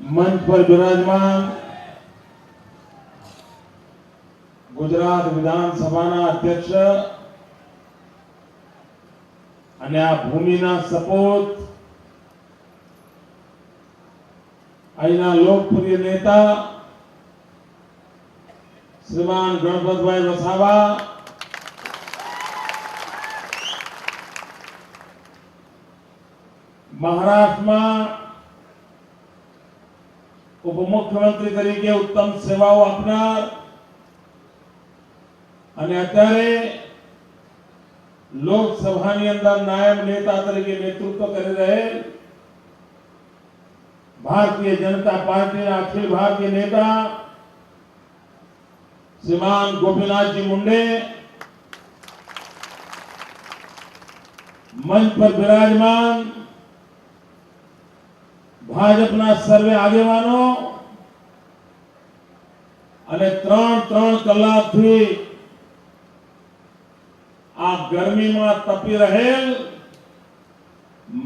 मंच पर विराजमान गुजरात विधानसभा अध्यक्ष અને આ ભૂમિના સપૂત અહીંના લોકપ્રિય નેતા શ્રીમાન ગણપતભાઈ વસાવા, મહારાષ્ટ્રમાં ઉપમુખ્યમંત્રી તરીકે ઉત્તમ સેવાઓ આપનાર અને અત્યારે લોકસભાની અંદર નાયબ નેતા તરીકે નેતૃત્વ કરી રહેલ ભારતીય જનતા પાર્ટીના અખિલ ભારતીય નેતા શ્રીમાન ગોપીનાથજી મુંડે, મંચ પર બિરાજમાન ભાજપના સર્વે આગેવાનો અને ત્રણ કલાકથી આ ગરમીમાં તપી રહેલ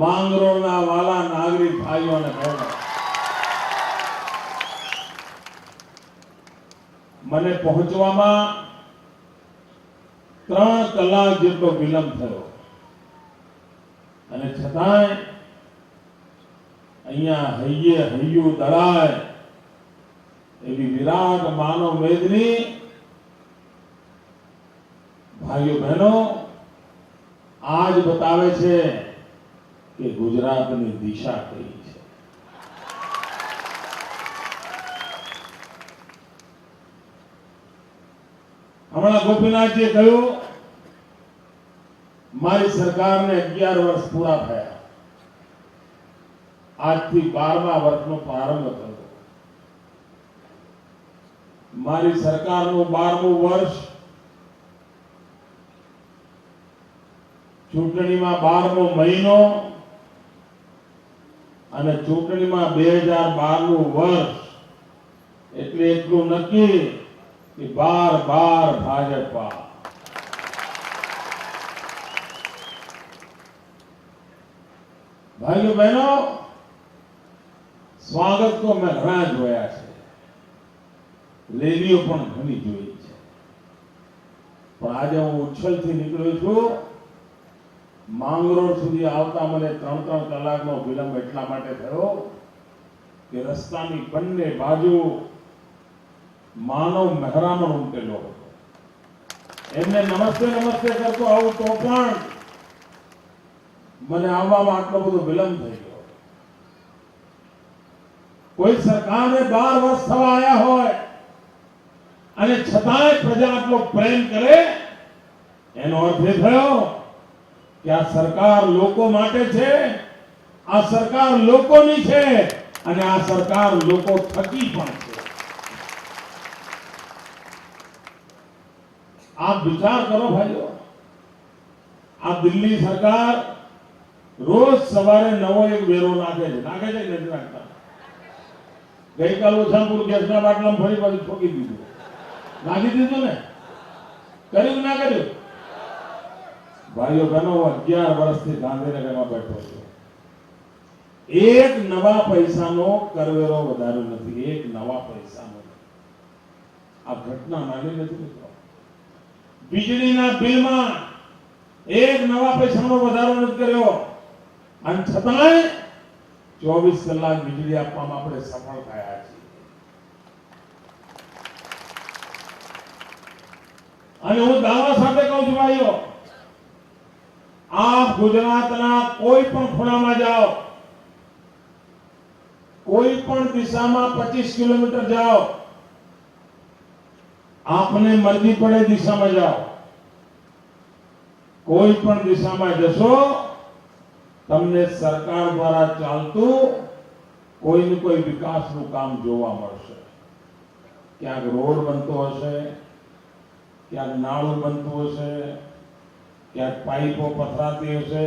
માંગરોળના વાલા નાગરિક ભાઈઓ અને બહેનો, મને પહોંચવામાં 3 કલાક જેટલો વિલંબ થયો અને છતાંય અહીંયા હૈયું દળાય એવી વિરાટ માનવ મેદની ભાઈઓ બહેનો આજ બતાવે છે કે ગુજરાતની દિશા કઈ છે. હમણાં ગોપીનાથજીએ કહ્યું મારી સરકારને 11 વર્ષ પૂરા થયા, આજથી 12મા વર્ષનો પ્રારંભ થયો. મારી સરકારનું 12મું વર્ષ ચૂંટણીમાં 12મો મહિનો અને ચૂંટણીમાં 2012નું વર્ષ એટલે એટલું નક્કી કે 12 ભાજપા. ભાઈઓ બહેનો, સ્વાગત તો મેં ઘણા જોયા છે, રેલીઓ પણ ઘણી જોઈ છે, પણ આજે હું ઉચ્છલથી નીકળ્યો છું. માંગરોળ સુધી આવતા મને 3 કલાકનો વિલંબ એટલા માટે થયો કે રસ્તાની બંને બાજુ માનવ મહેરામણ ઉમટેલો હતો. એમને નમસ્તે કરતો આવું તો પણ મને આવવામાં આટલો બધો વિલંબ થઈ ગયો. કોઈ સરકારને 12 વર્ષ થવા આવ્યા હોય અને છતાંય પ્રજા આટલો પ્રેમ કરે, એનો અર્થ એ થયો કે આ સરકાર લોકો માટે છે, આ સરકાર લોકોની છે અને આ સરકાર લોકો થકી પણ છે. આપ વિચાર કરો ભાઈઓ, આ દિલ્હી સરકાર રોજ સવારે નવો એક વેરો નાખે છે કે નથી નાખતા? ગઈકાલ ઓછાપુર ગેસના બાટલામાં ફરી પાછું ઠોકી દીધું, નાખી દીધું ને? કર્યું ના કર્યું? ભાઈઓ બહેનો, 11 વર્ષથી ગાંધીનગરમાં બેઠો છું. એક નવા પૈસાનો કરવેરો વધાર્યો નથી, એક નવા પૈસાનો. આ ઘટના નાની નથી મિત્રો. વીજળીના બિલમાં એક નવા પૈસાનો વધારો નથી કર્યો અને છતાંય 24 કલાક વીજળી આપવામાં આપણે સફળ થયા છીએ. અને હું દાવા સાથે કહું છું ભાઈઓ, આપ ગુજરાતના કોઈ પણ ખૂણામાં જાઓ, કોઈ પણ દિશામાં 25 કિલોમીટર જાઓ, આપને મરજી પડે દિશામાં જાઓ, કોઈ પણ દિશામાં જશો તમને સરકાર દ્વારા ચાલતું કોઈ ને કોઈ વિકાસનું કામ જોવા મળશે. ક્યાંક રોડ બનતો હશે, ક્યાંક નાળું બનતું હશે, ક્યાંક પાઇપો પથરાતી હશે,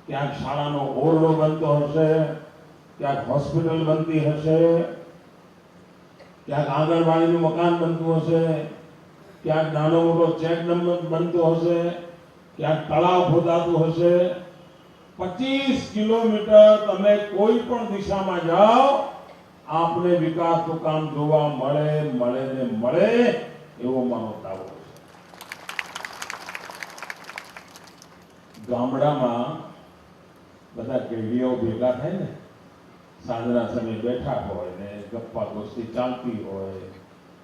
ક્યાંક શાળાનો ઓરડો બનતો હશે, ક્યાંક હોસ્પિટલ બનતી હશે, ક્યાંક આંગણવાડીનું મકાન બનતું હશે, ક્યાંક નાનો મોટો ચેક નંબર બનતો હશે, ક્યાંક તળાવ ખોદાતું હશે. 25 કિલોમીટર તમે કોઈ પણ દિશામાં જાઓ આપને વિકાસનું કામ જોવા મળે ને મળે એવો મારો દાવો છે. ગામડામાં બધા કેડીઓ ભેગા થાય ને, સાંજના સમયે બેઠા હોય ને ગપ્પા ગોષ્ઠી ચાલતી હોય,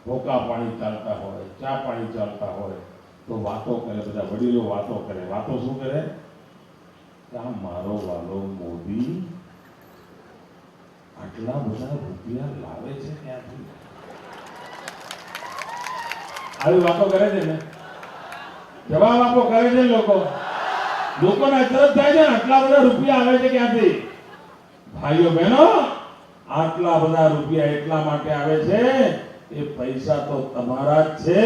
ભોકા પાણી ચાલતા હોય, ચા પાણી ચાલતા હોય, તો વાતો કરે, બધા વડીલો વાતો કરે. વાતો શું કરે? આ મારો વાલો મોદી આટલા બધા રૂપિયા લાવે છે ક્યાંથી? આવી વાતો કરે છે ને, જવાબ આપો, કરે છે લોકોને અચરજ થાય છે, આટલા બધા રૂપિયા આવે છે ક્યાંથી? ભાઈઓ બહેનો, આટલા બધા રૂપિયા એટલા માટે આવે છે, એ પૈસા તો તમારા જ છે.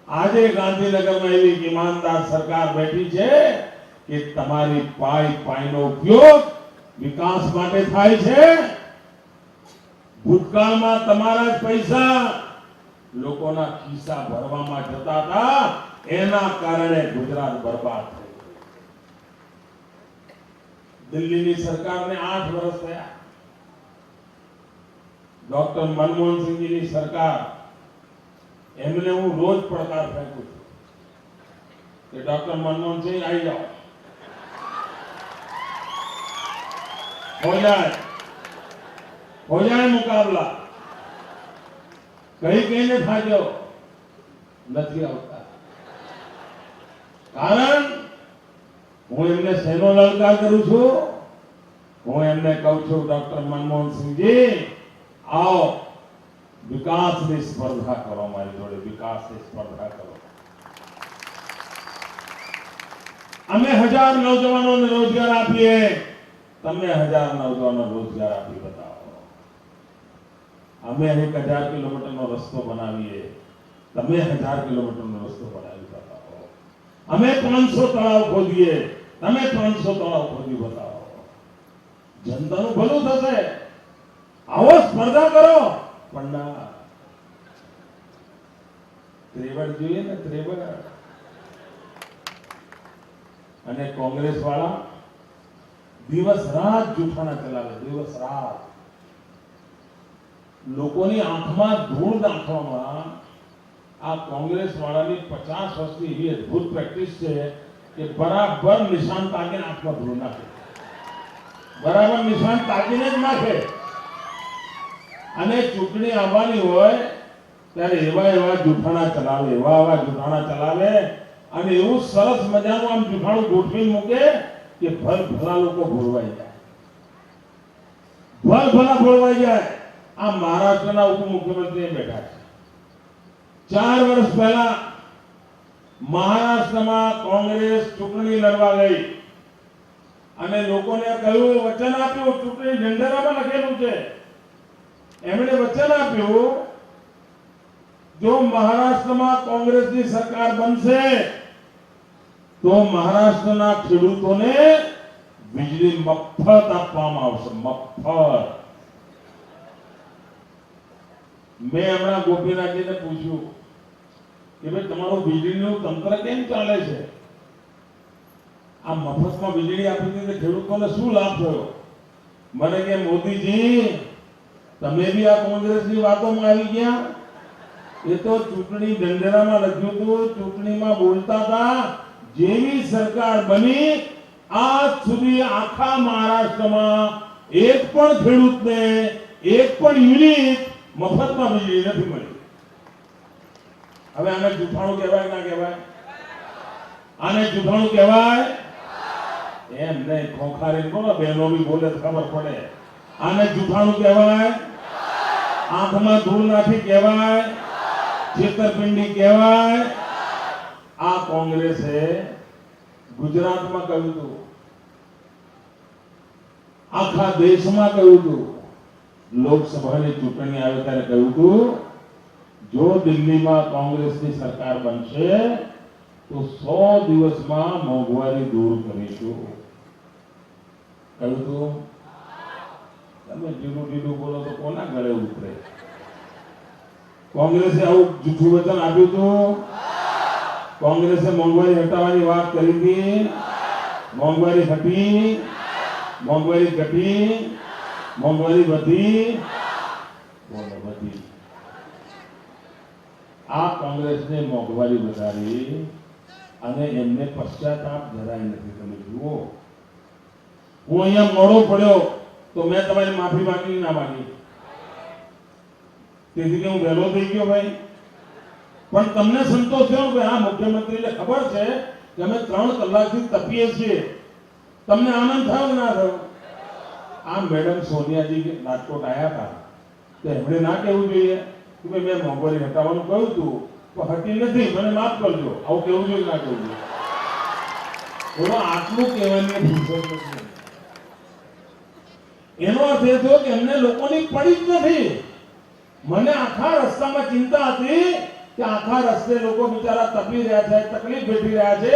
આજે ગાંધીનગરમાં એવી ઈમાનદાર સરકાર બેઠી છે કે તમારી પાઈનો ઉપયોગ વિકાસ માટે થાય છે. ભૂતકાળમાં તમારા જ પૈસા લોકોના ખિસ્સા ભરવામાં જતા હતા, એના કારણે ગુજરાત બરબાદ થયું. દિલ્હીની સરકારને 8 વર્ષ થયા. ડોક્ટર મનમોહનસિંહજીની સરકાર, એમને હું રોજ પડકાર ફેંકું છું કે ડોક્ટર મનમોહનસિંહ આવી જાઓ, हो जाए मुकाबला. કહીને થાક્યો નથી આવતા. કારણ હું એમને શેનો લલકાર કરું છું? હું એમને કહું છું, ડોક્ટર મનમોહનસિંહજી આવો, વિકાસની સ્પર્ધા કરો મારી જોડે, વિકાસની સ્પર્ધા કરો. અમે 1000 નौजवानोને રોજગાર આપીએ, તમે 1000 નौजवानो રોજગાર આપી બતાવો. અમે 1000 કિલોમીટરનો રસ્તો બનાવીએ, તમે 1000 કિલોમીટરનો રસ્તો બનાવી બતાવો. અમે 500 તળાવ ખોદીએ, તમે 500 તળાવ ખોદી બતાવો. જનતાનું ભલું થશે. આવો, સ્પર્ધા કરો. પણ ના, ત્રેવડ જોઈએ ને, ત્રેવડ. અને કોંગ્રેસ વાળા દિવસ રાત જૂઠાણા ચલાવે, દિવસ રાત. લોકોની આંખમાં ધૂળ નાખવામાં આ કોંગ્રેસ વાળાની 50 વર્ષની એવી અદભુત પ્રેક્ટિસ છે કે બરાબર નિશાન તાકીને આંખમાં ધૂળ નાખે, બરાબર નિશાન તાકીને જ નાખે. અને ચૂંટણી આવવાની હોય ત્યારે એવા જૂઠાણા ચલાવે, એવા જૂઠાણા ચલાવે. અને એવું સરસ મજાનું આમ જૂઠાણું ગોઠવી મૂકે કે ભલા લોકો ભોળવાઈ જાય, ભલા ભોળવાઈ જાય. આ મહારાષ્ટ્રના ઉપમુખ્યમંત્રી બેઠા છે. 4 વર્ષ પહેલા મહારાષ્ટ્રમાં કોંગ્રેસ ચૂંટણી લડવા ગઈ અને લોકોને કહ્યું, વચન આપ્યું, ચૂંટણી ઢંઢેરામાં લખેલું છે, એમણે વચન આપ્યું, જો મહારાષ્ટ્રમાં કોંગ્રેસની સરકાર બનશે તો મહારાષ્ટ્રના ખેડૂતોને વીજળી મફત આપવામાં આવશે, મફત. મેં હમણાં ગોપીનાથજીને પૂછ્યું કે ભાઈ તમારું વીજળીનું તંત્ર કેમ ચાલે છે? આ મફતમાં વીજળી આપી દીધી, ખેડૂતોને શું લાભ થયો? મને કે મોદીજી, તમે બી આ કોંગ્રેસની વાતોમાં આવી ગયા. એ તો ચૂંટણી ઢંઢેરામાં લખ્યું હતું, ચૂંટણીમાં બોલતા હતા, જેવી સરકાર બની આજ સુધી આખા મહારાષ્ટ્રમાં એક પણ ખેડૂતને એક પણ યુનિટ મફતમાં વીજળી નથી મળી. હવે આને જૂઠાણું કહેવાય ના કહેવાય? આને જૂઠાણું કહેવાય? એમ નહીં, ખોખારી બોલો, બહેનો બી બોલે ખબર પડે. આને જૂઠાણું કહેવાય? આંખમાં ધૂળ નાખી કહેવાય? છેતરપિંડી કહેવાય? આ કોંગ્રેસે ગુજરાતમાં કહ્યું હતું, આખા દેશમાં કહ્યું હતું, લોકસભાની ચૂંટણી આવે ત્યારે કહ્યું હતું, જો દિલ્હીમાં કોંગ્રેસની સરકાર બનશે તો 100 દિવસમાં મોંઘવારી દૂર કરીશું. કહ્યું હતું. તમે ઢીલું બોલો તો કોના ગળે ઉતરે? કોંગ્રેસે આવું જૂઠું વચન આપ્યું હતું? કોંગ્રેસે મોંઘવારી હટાવવાની વાત કરી હતી? મોંઘવારી ઘટી? મોંઘવારી વધી? આ કોંગ્રેસને મોંઘવારી વધારી અને એમને પશ્ચાતાપ જરાય નથી. તમે જુઓ, હું અહીંયા મોડો પડ્યો તો મેં તમારી માફી માંગી ના માંગી? તેથી કે હું વહેલો થઈ ગયો ભાઈ? પણ તમને સંતોષ થયો કે આ મુખ્યમંત્રીને ખબર છે કે અમે 3 કલાકથી તપીએ છીએ? તમને આનંદ થયો ના થયો? આ મેડમ સોનિયાજી રાજકોટ આવ્યા હતા તો એમણે ના કહેવું જોઈએ કે ભાઈ મેં મોંઘવારી હટાવવાનું કહ્યું હતું તો હટી નથી, મને માફ કરજો, આવું કેવું જોઈએ ના કહેવું જોઈએ? બોલો, આટલું કહેવાની ફુરસત નથી. એનો અર્થ એ થયો કે એમને લોકોની પડી જ નથી. મને આખા રસ્તામાં ચિંતા હતી કે આખા રસ્તે લોકો બિચારા તપી રહ્યા છે, તકલીફ વેઠી રહ્યા છે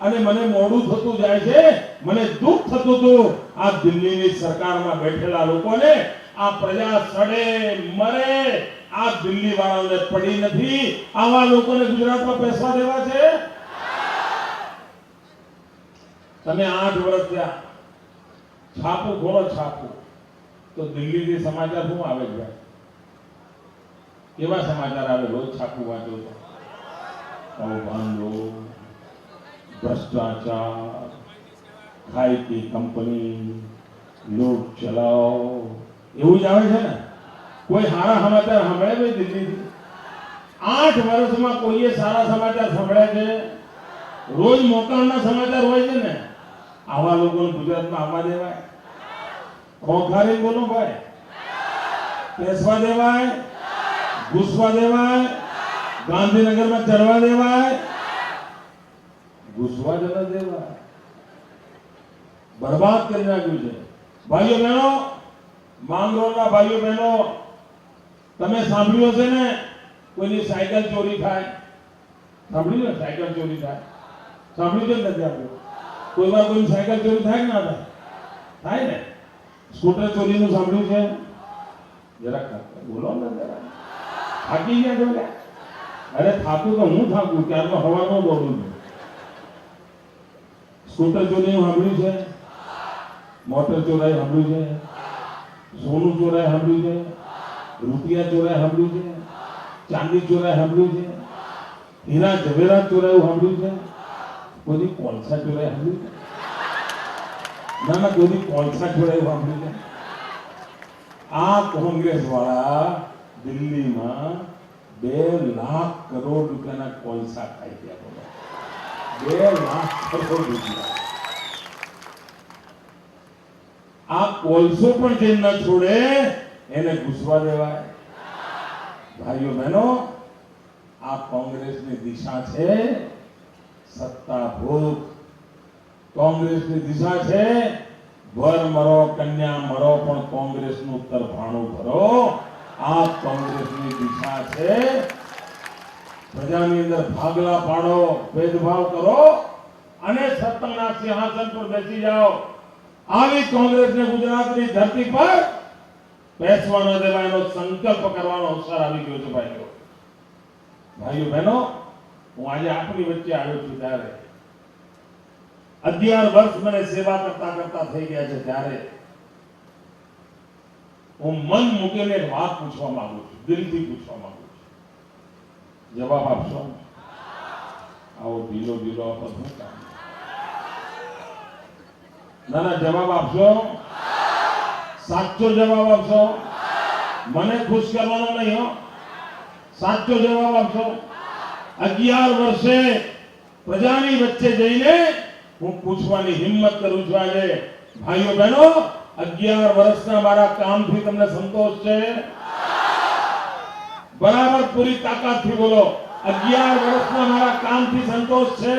અને મને મોડું થતું જાય છે. મને દુઃખ થતું હતું આ દિલ્હીની સરકારમાં બેઠેલા લોકોને. આ પ્રજા સડે મરે, આ દિલ્હી વાળાને પડી નથી. આવા લોકોને ગુજરાતમાં પૈસા દેવા છે? તમે 8 વર્ષ થયા, છાપું ખોલો છાપું તો દિલ્હીથી સમાચાર શું આવે છે? કેવા સમાચાર આવે? રોજ છાપું વાંચો તો કૌભાંડો, ભ્રષ્ટાચાર, ખાઈતી કંપની, લૂંટ ચલાવ, એવું જ આવે છે ને? કોઈ સારા સમાચાર સાંભળે ભાઈ દિલ્હીથી? 8 વર્ષમાં કોઈએ સારા સમાચાર સાંભળ્યા છે? રોજ મોકાણના સમાચાર હોય છે ને? આવા લોકોને ગુજરાતમાં આવવા દેવાય? ખોખારી બોલો ભાઈ, બેસવા દેવાય? ઘૂસવા દેવાય? ગાંધીનગરમાં ચડવા દેવાય? ઘૂસવા જ ન દેવાય. બરબાદ કરી નાખ્યું છે. ભાઈઓ બહેનો, માંગરોળના ભાઈઓ બહેનો, તમે સાંભળ્યું હશે ને કોઈની સાયકલ ચોરી થાય? સાંભળ્યું ને? સાયકલ ચોરી થાય સાંભળ્યું છે નથી આપણે? કોઈ વાર કોઈની સાયકલ ચોરી થાય કે ના થાય? થાય ને? સ્કૂટર ચોરીનું સાંભળ્યું છે? જરાક બોલો ને, જરા થાકી ગયા છો? અરે થાકું તો હું થાકું, ત્યારનો હવાનો દોડું છું. સ્કૂટર ચોરીનું સાંભળ્યું છે? મોટર ચોરાઈ સાંભળ્યું છે? સોનું ચોરાઈ સાંભળ્યું છે? રૂપિયા ચોરાઈ સાંભળ્યું છે? ચાંદી ચોરાઈ સાંભળ્યું છે? હીરા જવેરાત ચોરાયું સાંભળ્યું છે? કોઈ કોલસા ચોરાઈ સાંભળ્યું છે? ના ના, કોઈ કોલસા ચોરાયું સાંભળ્યું છે? આ કોંગ્રેસ વાળા દિલ્હીમાં 2 લાખ કરોડ રૂપિયાના કોલસા ખાઈ ગયા. 2 લાખ કરોડ રૂપિયા. આ કોલસો પણ જે ન છોડે એને ઘૂસવા દેવાય? ભાઈઓ બહેનો, આ કોંગ્રેસની દિશા છે સત્તા ભોગ. કોંગ્રેસની દિશા છે વર મરો કન્યા મરો પણ કોંગ્રેસનું તરફાણું ભરો. આ કોંગ્રેસની દિશા છે. પ્રજાની અંદર ભાગલા પાડો, ભેદભાવ કરો અને સત્તાના સિંહાસન પર બેસી જાઓ. આવી કોંગ્રેસને ગુજરાતની ધરતી પર બેસવા ન દેવાનો સંકલ્પ કરવાનો અવસર આવી ગયો છે. ભાઈઓ બહેનો, હું આજે આપની વચ્ચે આવ્યો છું ત્યારે 11 વર્ષ મને સેવા કરતા કરતા થઈ ગયા છે. ત્યારે હું મન મૂકીને વાત પૂછવા માંગુ છું, દિલથી પૂછવા માંગુ છું. જવાબ આપશો? આવો ઢીલો ઢીલો આપો શું કામ? ના ના, જવાબ આપશો? સાચો જવાબ આપશો? મને ખુશ કરવાનો નહીં હો, સાચો જવાબ આપશો? 11 વર્ષે પ્રજાની વચ્ચે જઈને હું પૂછવાની હિંમત કરું છું આજે. ભાઈઓ બહેનો, 11 વર્ષના મારા કામથી તમને સંતોષ છે? બરાબર પૂરી તાકાતથી બોલો, 11 વર્ષના મારા કામથી સંતોષ છે?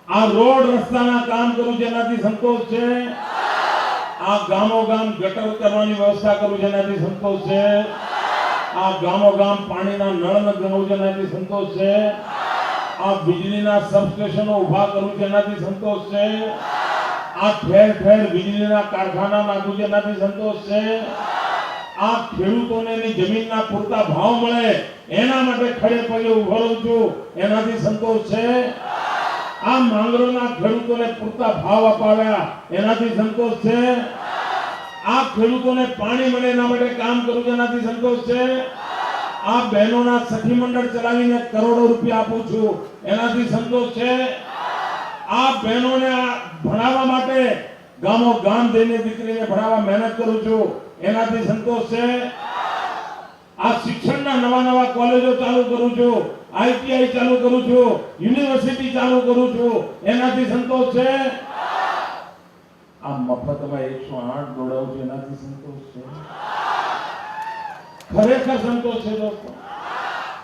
આ રોડ રસ્તાના કામ કરું છું એનાથી સંતોષ છે? આ ગામો ગામ ગટર કરવાની વ્યવસ્થા કરું છું એનાથી સંતોષ છે? આ ગામો ગામ પાણીના નળ નખાવું છું એનાથી સંતોષ છે? આ વીજળીના સબસ્ટેશનો ઉભા કરું છું એનાથી સંતોષ છે? આ ઠેર ઠેર વીજળીના કારખાના નાખું છું એનાથી સંતોષ છે? આ ખેડૂતોને એની જમીનના પૂરતા ભાવ મળે એના માટે ખડે પગે ઉભો રહું છું એનાથી સંતોષ છે? આ માંગરોળના ખેડૂતોને પૂરતા ભાવ અપાવ્યા એનાથી સંતોષ છે? આ ખેડૂતોને પાણી મળે એના માટે કામ કરું છું એનાથી સંતોષ છે? આ બહેનોના સખી મંડળ ચલાવીને કરોડો રૂપિયા આપું છું, એનાથી સંતોષ છે? આ બહેનોને ભણાવવા માટે ગામો ગામ જઈને દીકરીને ભણાવવા મહેનત કરું છું, એનાથી સંતોષ છે? આ શિક્ષણના નવા નવા કોલેજો ચાલુ કરું છું, આઈટીઆઈ ચાલુ કરું છું, યુનિવર્સિટી ચાલુ કરું છું, એનાથી સંતોષ છે? આ મફતમાં 108 દોડાવું છું, એનાથી સંતોષ છે? ખરેખર સંતોષ છે દોસ્તો?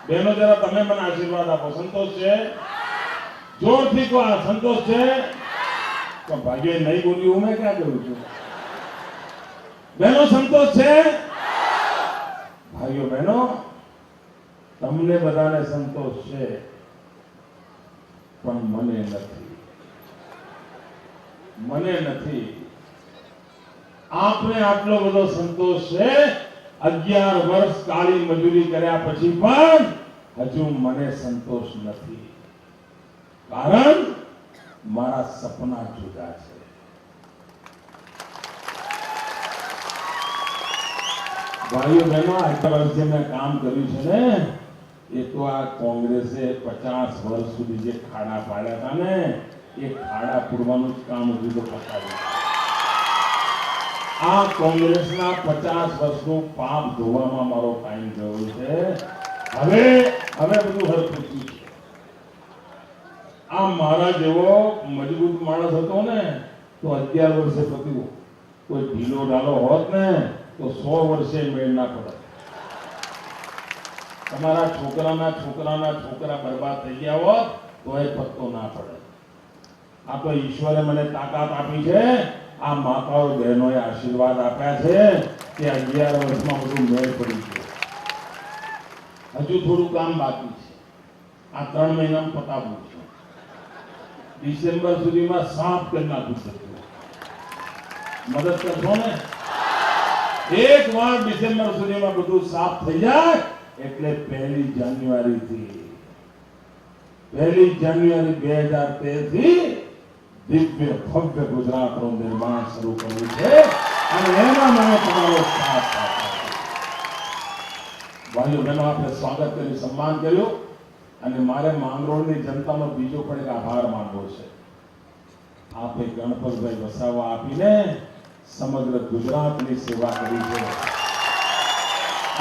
બહેનો જરા તમે મને આશીર્વાદ આપો. સંતોષ છે? જોરથી કહો, આ સંતોષ છે? તો ભાગ્યે નહીં બોલ્યું, મેં ક્યાં કહ્યું છું? બહેનો સંતોષ છે? ભાઈઓ બહેનો, તમને બધાને સંતોષ છે, પણ મને નથી. મને નથી. આપને આટલો બધો સંતોષ છે 11 વર્ષ કાળી મજૂરી કર્યા પછી પણ હજુ મને સંતોષ નથી. કારણ મારા સપના જુદા છે. ભાઈઓ બહેનો, આટલા વર્ષે મેં કામ કર્યું છે ને, એ તો આ કોંગ્રેસે 50 વર્ષ સુધી જે ખાડા પાડ્યા હતા ને, એ ખાડા પૂરવાનું જ કામ હજુ તો પતાવ્યું. આ કોંગ્રેસના 50 વર્ષનું પાપ ધોવામાં મારો ટાઈમ ગયો છે. હવે બધું હરખું છે. આ મારા જેવો મજબૂત માણસ હતો ને તો 11 વર્ષે પત્યું. કોઈ ઢીલો ઢાલો હોત ને તો 100 વર્ષે મેળ ના પડે. તમારા છોકરા બરબાદ થઈ ગયા હોત તો એ પત્તો ના પડે. આ તો ઈશ્વરે મને તાકાત આપી છે. આ માતાઓ બહેનોએ આશીર્વાદ આપ્યા છે કે 11 વર્ષમાં બધું મેળ પડી ગયો. હજુ થોડું કામ બાકી છે. આ 3 મહિનામાં પતાવવું છે. ડિસેમ્બર સુધીમાં સાફ કરી નાખવું છે. મદદ કરશો ને? એક વાર ડિસેમ્બર સુધીમાં બધું સાફ થઈ જાય એટલે 1 જાન્યુઆરી 2013 થી દિવ્ય ભવ્ય ગુજરાતનું નિર્માણ શરૂ કરવું છે અને એમાં મને તમારો સાથ આપવો. ભાઈઓ બહેનો, આપણે સ્વાગત કર્યું, સન્માન કર્યું અને મારે માંગરોળની જનતાનો બીજો પણ એક આભાર માનવો છે. આપે ગણપતભાઈ વસાવા આપીને સમગ્ર ગુજરાતની સેવા કરી છે.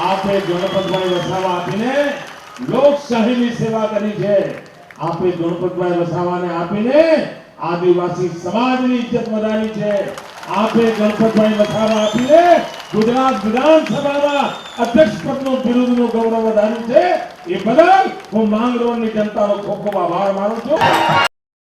આપે ગણપતભાઈ વસાવા આપીને લોકશાહીની સેવા કરી છે. આપે ગણપતભાઈ વસાવાને આપીને આદિવાસી સમાજની ઇજ્જત વધારી છે. આપે ગણપતભાઈ વસાવા આપીને ગુજરાત વિધાનસભાના અધ્યક્ષ પદનું બિરુદનું ગૌરવ વધાર્યું છે. એ બદલ હું માંગરોળની જનતાનો ખૂબ ખૂબ આભાર માનું છું.